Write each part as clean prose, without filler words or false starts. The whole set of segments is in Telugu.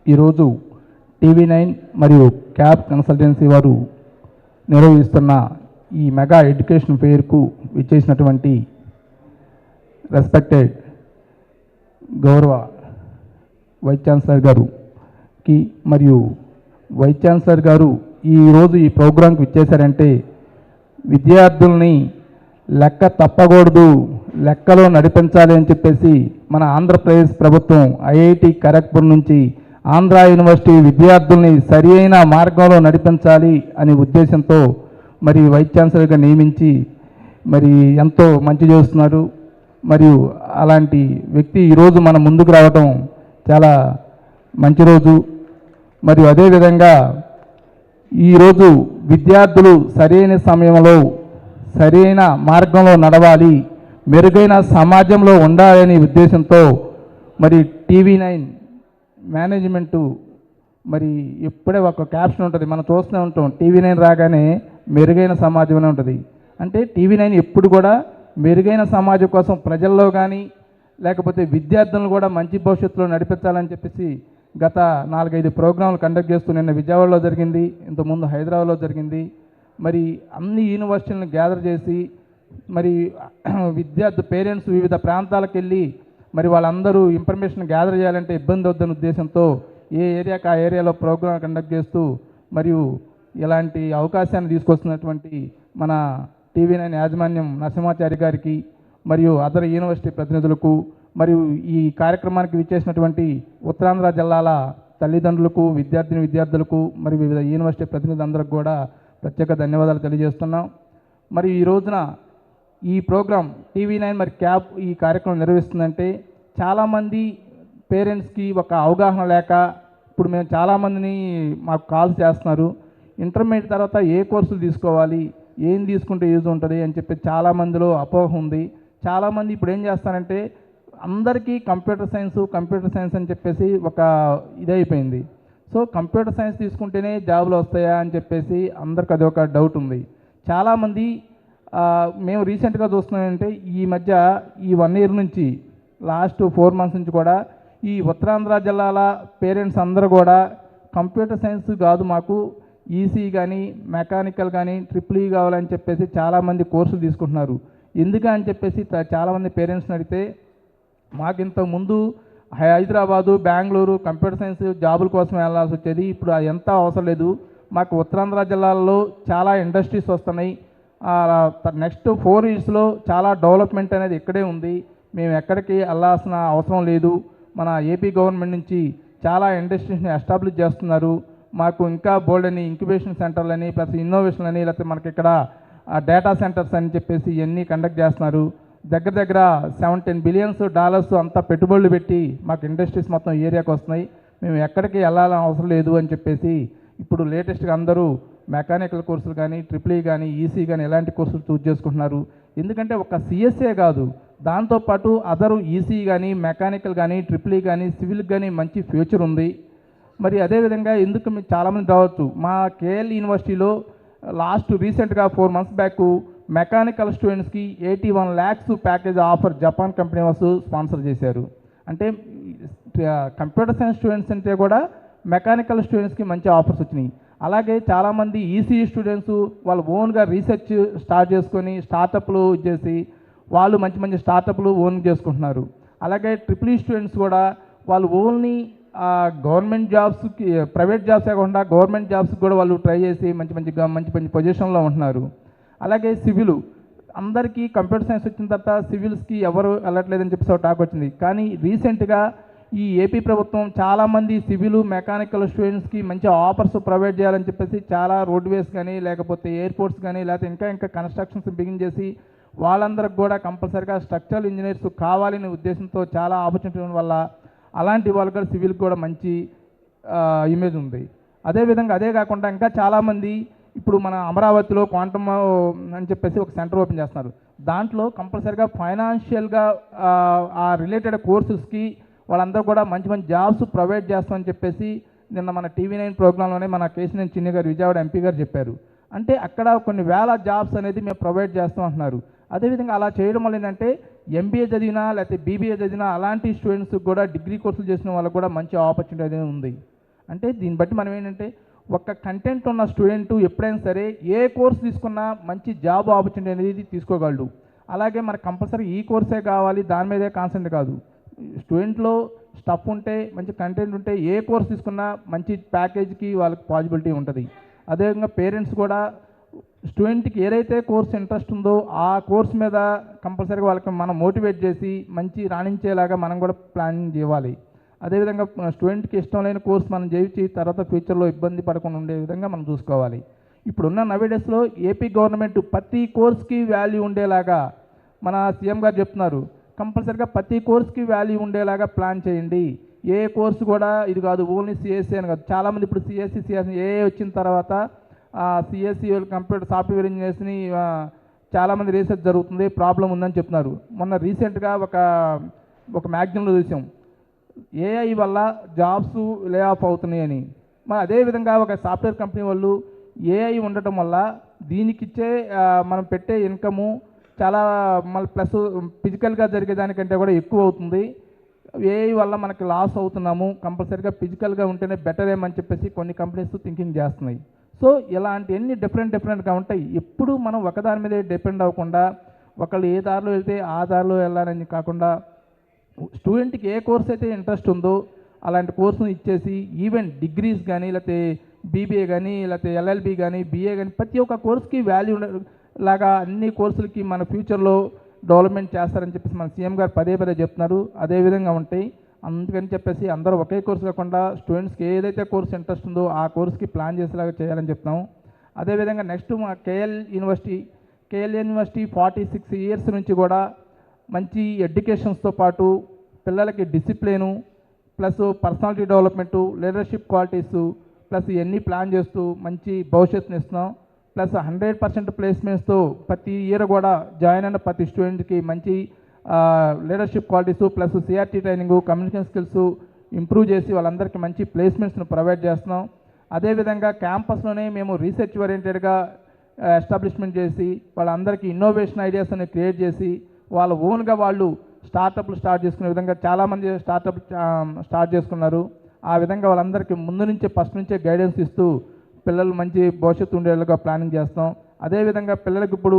ఈరోజు టీవీ9 మరియు క్యాబ్ కన్సల్టెన్సీ వారు నిర్వహిస్తున్న ఈ మెగా ఎడ్యుకేషన్ ఫెయిర్కు విచ్చేసినటువంటి రెస్పెక్టెడ్ గౌరవ వైస్ ఛాన్సలర్ గారుకి మరియు వైస్ ఛాన్సలర్ గారు ఈరోజు ఈ ప్రోగ్రాంకి విచ్చేశారంటే విద్యార్థుల్ని లెక్క తప్పకూడదు, లెక్కలో నడిపించాలి అని చెప్పేసి మన ఆంధ్రప్రదేశ్ ప్రభుత్వం ఐఐటి ఖరగ్పూర్ నుంచి ఆంధ్ర యూనివర్సిటీ విద్యార్థుల్ని సరి అయిన మార్గంలో నడిపించాలి అనే ఉద్దేశంతో మరి వైస్ ఛాన్సలర్గా నియమించి మరి ఎంతో మంచి చేస్తున్నారు. మరియు అలాంటి వ్యక్తి ఈరోజు మన ముందుకు రావడం చాలా మంచి రోజు. మరియు అదేవిధంగా ఈరోజు విద్యార్థులు సరైన సమయంలో సరైన మార్గంలో నడవాలి, మెరుగైన సమాజంలో ఉండాలనే ఉద్దేశంతో మరి టీవీ9 మేనేజ్మెంటు మరి ఇప్పుడే ఒక క్యాప్షన్ ఉంటుంది, మనం చూస్తూనే ఉంటాం, టీవీ9 రాగానే మెరుగైన సమాజం ఉంటుంది. అంటే టీవీ9 ఎప్పుడు కూడా మెరుగైన సమాజం కోసం ప్రజల్లో కానీ లేకపోతే విద్యార్థులను కూడా మంచి భవిష్యత్తులో నడిపించాలని చెప్పేసి గత 4-5 ప్రోగ్రాంలు కండక్ట్ చేస్తూ నిన్న విజయవాడలో జరిగింది, ఇంతకుముందు హైదరాబాద్లో జరిగింది. మరి అన్ని యూనివర్సిటీలను గ్యాదర్ చేసి మరి పేరెంట్స్ వివిధ ప్రాంతాలకు వెళ్ళి మరి వాళ్ళందరూ ఇన్ఫర్మేషన్ గ్యాదర్ చేయాలంటే ఇబ్బంది వద్దన్న ఉద్దేశంతో ఏ ఏరియాకి ఆ ఏరియాలో ప్రోగ్రాం కండక్ట్ చేస్తూ మరియు ఇలాంటి అవకాశాన్ని తీసుకొస్తున్నటువంటి మన టీవీ9 యాజమాన్యం నరసింహాచారి గారికి మరియు అదర్ యూనివర్సిటీ ప్రతినిధులకు మరియు ఈ కార్యక్రమానికి విచ్చేసినటువంటి ఉత్తరాంధ్ర జిల్లాల తల్లిదండ్రులకు విద్యార్థులకు మరియు వివిధ యూనివర్సిటీ ప్రతినిధులందరికీ కూడా ప్రత్యేక ధన్యవాదాలు తెలియజేస్తున్నాం. మరి ఈ రోజున ఈ ప్రోగ్రాం టీవీ9 మరి క్యాబ్ ఈ కార్యక్రమం నిర్వహిస్తుందంటే చాలామంది పేరెంట్స్కి ఒక అవగాహన లేక ఇప్పుడు మేము చాలామందిని మాకు కాల్స్ చేస్తున్నారు, ఇంటర్మీడియట్ తర్వాత ఏ కోర్సులు తీసుకోవాలి, ఏం తీసుకుంటే యూజ్ ఉంటుంది అని చెప్పి చాలామందిలో అపోహ ఉంది. చాలామంది ఇప్పుడు ఏం చేస్తారంటే అందరికీ కంప్యూటర్ సైన్స్ అని చెప్పేసి ఒక ఇదైపోయింది. సో కంప్యూటర్ సైన్స్ తీసుకుంటేనే జాబులు వస్తాయా అని చెప్పేసి అందరికి అది ఒక డౌట్ ఉంది. చాలామంది మేము రీసెంట్గా చూస్తున్నామంటే ఈ మధ్య ఈ 1 year నుంచి లాస్ట్ 4 months నుంచి కూడా ఈ ఉత్తరాంధ్ర జిల్లాల పేరెంట్స్ అందరూ కూడా కంప్యూటర్ సైన్స్ కాదు మాకు ఈసీ కానీ మెకానికల్ కానీ ట్రిపుల్ కావాలని చెప్పేసి చాలామంది కోర్సులు తీసుకుంటున్నారు. ఎందుకని చెప్పేసి చాలామంది పేరెంట్స్ని అడిగితే మాకు ఇంతకుముందు హైదరాబాదు బెంగళూరు కంప్యూటర్ సైన్స్ జాబుల కోసం వెళ్ళాల్సి వచ్చేది, ఇప్పుడు అది ఎంత అవసరం లేదు, మాకు ఉత్తరాంధ్ర జిల్లాల్లో చాలా ఇండస్ట్రీస్ వస్తున్నాయి, నెక్స్ట్ 4 yearsలో చాలా డెవలప్మెంట్ అనేది ఇక్కడే ఉంది, మేము ఎక్కడికి వెళ్ళాల్సిన అవసరం లేదు, మన ఏపీ గవర్నమెంట్ నుంచి చాలా ఇండస్ట్రీస్ని ఎస్టాబ్లిష్ చేస్తున్నారు, మాకు ఇంకా బోల్డ్ అని ఇంక్యుబేషన్ సెంటర్లని ప్లస్ ఇన్నోవేషన్ అని లేకపోతే మనకి ఇక్కడ డేటా సెంటర్స్ అని చెప్పేసి ఇవన్నీ కండక్ట్ చేస్తున్నారు. దగ్గర $17 billion అంతా పెట్టుబడులు పెట్టి మాకు ఇండస్ట్రీస్ మొత్తం ఏరియాకి వస్తున్నాయి, మేము ఎక్కడికి వెళ్ళాలని అవసరం లేదు అని చెప్పేసి ఇప్పుడు లేటెస్ట్గా అందరూ మెకానికల్ కోర్సులు కానీ ట్రిపుల్ కానీ ఈసీ కానీ ఎలాంటి కోర్సులు చూస్ చేసుకుంటున్నారు. ఎందుకంటే ఒక సిఎస్ఏ కాదు, దాంతోపాటు అదరు ఈసీ కానీ మెకానికల్ కానీ ట్రిపుల్ కానీ సివిల్ కానీ మంచి ఫ్యూచర్ ఉంది. మరి అదేవిధంగా ఎందుకు మీకు చాలామంది రావచ్చు, మా కేఎల్ యూనివర్సిటీలో రీసెంట్గా 4 months బ్యాక్ మెకానికల్ స్టూడెంట్స్కి 81 lakhs package offer Japan company వాళ్ళు స్పాన్సర్ చేశారు. అంటే కంప్యూటర్ సైన్స్ స్టూడెంట్స్ అంటే కూడా మెకానికల్ స్టూడెంట్స్కి మంచి ఆఫర్స్ వచ్చినాయి. అలాగే చాలామంది ఈసీఈ స్టూడెంట్స్ వాళ్ళు ఓన్గా రీసెర్చ్ స్టార్ట్ చేసుకొని స్టార్టప్లు చేసి వాళ్ళు మంచి స్టార్టప్లు ఓన్ చేసుకుంటున్నారు. అలాగే ట్రిపుల్ ఈ స్టూడెంట్స్ కూడా వాళ్ళు ఓన్లీ గవర్నమెంట్ జాబ్స్కి ప్రైవేట్ జాబ్సే కాకుండా గవర్నమెంట్ జాబ్స్కి కూడా వాళ్ళు ట్రై చేసి మంచి పొజిషన్లో ఉంటున్నారు. అలాగే సివిల్ అందరికీ కంప్యూటర్ సైన్స్ వచ్చిన తర్వాత సివిల్స్కి ఎవరు వెళ్ళట్లేదని చెప్పేసి టాక్ వచ్చింది. కానీ రీసెంట్గా ఈ ఏపీ ప్రభుత్వం చాలామంది సివిల్ మెకానికల్ స్టూడెంట్స్కి మంచి ఆఫర్స్ ప్రొవైడ్ చేయాలని చెప్పేసి చాలా రోడ్వేస్ కానీ లేకపోతే ఎయిర్పోర్ట్స్ కానీ లేకపోతే ఇంకా కన్స్ట్రక్షన్స్ బిగిన్ చేసి వాళ్ళందరికి కూడా కంపల్సరీగా స్ట్రక్చరల్ ఇంజనీర్స్ కావాలనే ఉద్దేశంతో చాలా ఆపర్చునిటీ ఉండడం వల్ల అలాంటి వాళ్ళకి కూడా సివిల్కి కూడా మంచి ఇమేజ్ ఉంది. అదే కాకుండా ఇంకా చాలామంది ఇప్పుడు మన అమరావతిలో క్వాంటమ్ అని చెప్పేసి ఒక సెంటర్ ఓపెన్ చేస్తున్నారు. దాంట్లో కంపల్సరీగా ఫైనాన్షియల్గా ఆ రిలేటెడ్ కోర్సెస్కి వాళ్ళందరూ కూడా మంచి జాబ్స్ ప్రొవైడ్ చేస్తామని చెప్పేసి నిన్న మన టీవీ9 ప్రోగ్రాంలోనే మన కేసీనేని చిన్ని గారు విజయవాడ ఎంపీ గారు చెప్పారు. అంటే అక్కడ కొన్ని వేల జాబ్స్ అనేది మేము ప్రొవైడ్ చేస్తాం అంటున్నారు. అదేవిధంగా అలా చేయడం వల్ల ఏంటంటే ఎంబీఏ చదివినా లేకపోతే బీబీఏ చదివినా అలాంటి స్టూడెంట్స్కి కూడా డిగ్రీ కోర్సులు చేసిన వాళ్ళకు కూడా మంచి ఆపర్చునిటీ అనేది ఉంది. అంటే దీన్ని బట్టి మనం ఏంటంటే ఒక కంటెంట్ ఉన్న స్టూడెంట్ ఎప్పుడైనా సరే ఏ కోర్స్ తీసుకున్నా మంచి జాబ్ ఆపర్చునిటీ అనేది తీసుకోగలడు. అలాగే మనకు కంపల్సరీ ఈ కోర్సే కావాలి దాని మీదే కాన్సెంట్రేట్ కాదు. స్టూడెంట్లో స్టఫ్ ఉంటే మంచి కంటెంట్ ఉంటే ఏ కోర్స్ తీసుకున్నా మంచి ప్యాకేజ్కి వాళ్ళకి పాసిబిలిటీ ఉంటుంది. అదేవిధంగా పేరెంట్స్ కూడా స్టూడెంట్కి ఏదైతే కోర్స్ ఇంట్రెస్ట్ ఉందో ఆ కోర్స్ మీద కంపల్సరీగా వాళ్ళకి మనం మోటివేట్ చేసి మంచి రాణించేలాగా మనం కూడా ప్లానింగ్ చేయాలి. అదేవిధంగా స్టూడెంట్కి ఇష్టం లేని కోర్స్ మనం చేయించి తర్వాత ఫ్యూచర్లో ఇబ్బంది పడకుండా ఉండే విధంగా మనం చూసుకోవాలి. ఇప్పుడున్న నవేడేస్లో ఏపీ గవర్నమెంట్ ప్రతి కోర్స్కి వాల్యూ ఉండేలాగా మన సీఎం గారు చెప్తున్నారు. కంపల్సరీగా ప్రతి కోర్స్కి వాల్యూ ఉండేలాగా ప్లాన్ చేయండి. ఏ కోర్సు కూడా ఇది కాదు ఓన్లీ సిఎస్సి అని కాదు. చాలామంది ఇప్పుడు సిఎస్సి ఏ వచ్చిన తర్వాత సిఎస్సి కంప్యూటర్ సాఫ్ట్వేర్ ఇంజనీర్స్ని చాలామంది రీసెర్చ్ జరుగుతుంది, ప్రాబ్లం ఉందని చెప్తున్నారు. మొన్న రీసెంట్గా ఒక మ్యాగజైన్లో చూసాం ఏఐ వల్ల జాబ్స్ లే ఆఫ్ అవుతున్నాయని. మరి అదేవిధంగా ఒక సాఫ్ట్వేర్ కంపెనీ వాళ్ళు ఏఐ ఉండటం వల్ల దీనికిచ్చే మనం పెట్టే ఇన్కము చాలా మళ్ళీ ప్లస్ ఫిజికల్గా జరిగేదానికంటే కూడా ఎక్కువ అవుతుంది. ఏఐ వల్ల మనకి లాస్ అవుతున్నాము, కంపల్సరీగా ఫిజికల్గా ఉంటేనే బెటర్ ఏమని చెప్పేసి కొన్ని కంపెనీస్ థింకింగ్ చేస్తున్నాయి. సో ఇలాంటి ఎన్ని డిఫరెంట్గా ఉంటాయి. ఎప్పుడు మనం ఒకదాని మీదే డిపెండ్ అవ్వకుండా ఒకళ్ళు ఏ దారిలో వెళ్తే ఆ దారిలో వెళ్ళాలని కాకుండా స్టూడెంట్కి ఏ కోర్స్ అయితే ఇంట్రెస్ట్ ఉందో అలాంటి కోర్సును ఇచ్చేసి ఈవెన్ డిగ్రీస్ కానీ లేకపోతే బీబీఏ కానీ లేకపోతే ఎల్ఎల్బి కానీ బీఏ కానీ ప్రతి ఒక్క కోర్స్కి వాల్యూ లాగా అన్ని కోర్సులకి మన ఫ్యూచర్లో డెవలప్మెంట్ చేస్తారని చెప్పేసి మన సీఎం గారు పదే చెప్తున్నారు. అదేవిధంగా ఉంటాయి. అందుకని చెప్పేసి అందరూ ఒకే కోర్సు కాకుండా స్టూడెంట్స్కి ఏదైతే కోర్స్ ఇంట్రెస్ట్ ఉందో ఆ కోర్స్కి ప్లాన్ చేసేలాగా చేయాలని చెప్తున్నాము. అదేవిధంగా నెక్స్ట్ మా కేఎల్ యూనివర్సిటీ 46 ఇయర్స్ నుంచి కూడా మంచి ఎడ్యుకేషన్స్తో పాటు పిల్లలకి discipline plus personality development leadership qualities plus ఇవన్నీ ప్లాన్ చేస్తూ మంచి భవిష్యత్తుని ఇస్తున్నాం. ప్లస్ 100% ప్లేస్మెంట్స్తో ప్రతి ఇయర్ కూడా జాయిన్ అయిన ప్రతి స్టూడెంట్కి మంచి leadership qualities plus CRT training communication skills improve చేసి వాళ్ళందరికీ మంచి ప్లేస్మెంట్స్ను ప్రొవైడ్ చేస్తున్నాం. అదేవిధంగా క్యాంపస్లోనే మేము రీసెర్చ్ ఓరియంటెడ్గా ఎస్టాబ్లిష్మెంట్ చేసి వాళ్ళందరికీ ఇన్నోవేషన్ ఐడియాస్ అనేవి క్రియేట్ చేసి వాళ్ళ ఓన్గా వాళ్ళు స్టార్టప్లు స్టార్ట్ చేసుకునే విధంగా చాలామంది స్టార్టప్ స్టార్ట్ చేసుకున్నారు. ఆ విధంగా వాళ్ళందరికీ ముందు నుంచే ఫస్ట్ నుంచే గైడెన్స్ ఇస్తూ పిల్లలు మంచి భవిష్యత్తు ఉండేలాగా ప్లానింగ్ చేస్తాం. అదేవిధంగా పిల్లలకు ఇప్పుడు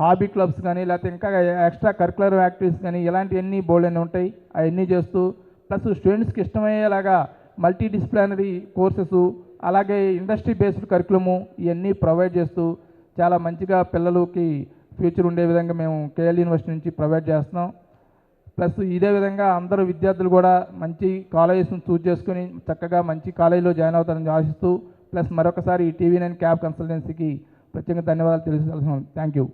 హాబీ క్లబ్స్ కానీ లేకపోతే ఇంకా ఎక్స్ట్రా కరికులర్ యాక్టివిటీస్ కానీ ఇలాంటివన్నీ బోల్డ్ ఉంటాయి. అవన్నీ చేస్తూ ప్లస్ స్టూడెంట్స్కి ఇష్టమయ్యేలాగా మల్టీ డిసిప్లినరీ కోర్సెస్ అలాగే ఇండస్ట్రీ బేస్డ్ కరికులము ఇవన్నీ ప్రొవైడ్ చేస్తూ చాలా మంచిగా పిల్లలకి ఫ్యూచర్ ఉండే విధంగా మేము కేఎల్ యూనివర్సిటీ నుంచి ప్రొవైడ్ చేస్తున్నాం. ప్లస్ ఇదే విధంగా అందరూ విద్యార్థులు కూడా మంచి కాలేజెస్ని చూజ్ చేసుకుని చక్కగా మంచి కాలేజీలో జాయిన్ అవుతారని ఆశిస్తూ ప్లస్ మరొకసారి ఈ TV9 క్యాబ్ కన్సల్టెన్సీకి ప్రత్యేకంగా ధన్యవాదాలు తెలియజేస్తున్నాను. Thank you.